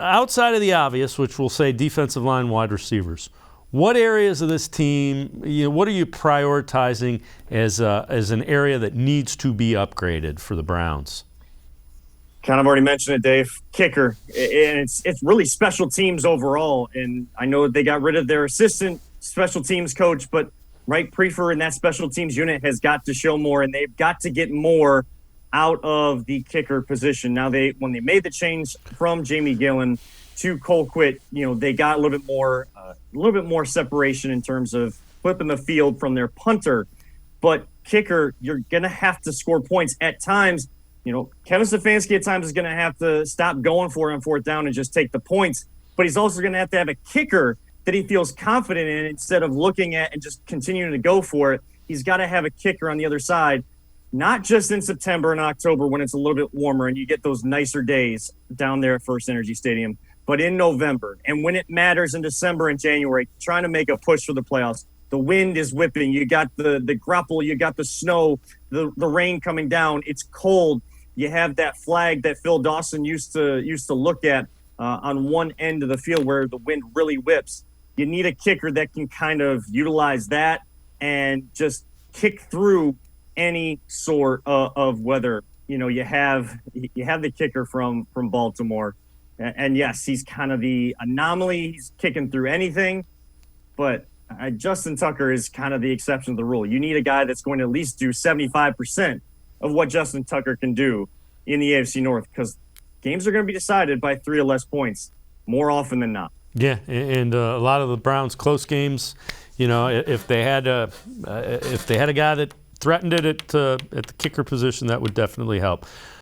outside of the obvious, which we'll say defensive line, wide receivers, what areas of this team, what are you prioritizing as an area that needs to be upgraded for the Browns? Kind of already mentioned it, Dave. Kicker, and it's really special teams overall. And I know they got rid of their assistant special teams coach, but Mike Prefer and that special teams unit has got to show more, and they've got to get more out of the kicker position. Now, when they made the change from Jamie Gillen to Colquitt, they got a little bit more separation in terms of flipping the field from their punter. But kicker, you're gonna have to score points at times. Kevin Stefanski at times is going to have to stop going for it on fourth down and just take the points. But he's also going to have a kicker that he feels confident in instead of looking at and just continuing to go for it. He's got to have a kicker on the other side, not just in September and October when it's a little bit warmer and you get those nicer days down there at First Energy Stadium, but in November and when it matters in December and January, trying to make a push for the playoffs. The wind is whipping. You got the grapple. You got the snow, the rain coming down. It's cold. You have that flag that Phil Dawson used to look at on one end of the field where the wind really whips. You need a kicker that can kind of utilize that and just kick through any sort of weather. You have the kicker from Baltimore, and yes, he's kind of the anomaly. He's kicking through anything, but Justin Tucker is kind of the exception to the rule. You need a guy that's going to at least do 75% of what Justin Tucker can do in the AFC North, because games are going to be decided by 3 or less points more often than not. Yeah, and a lot of the Browns' close games, if they had a guy that threatened it at the kicker position, that would definitely help.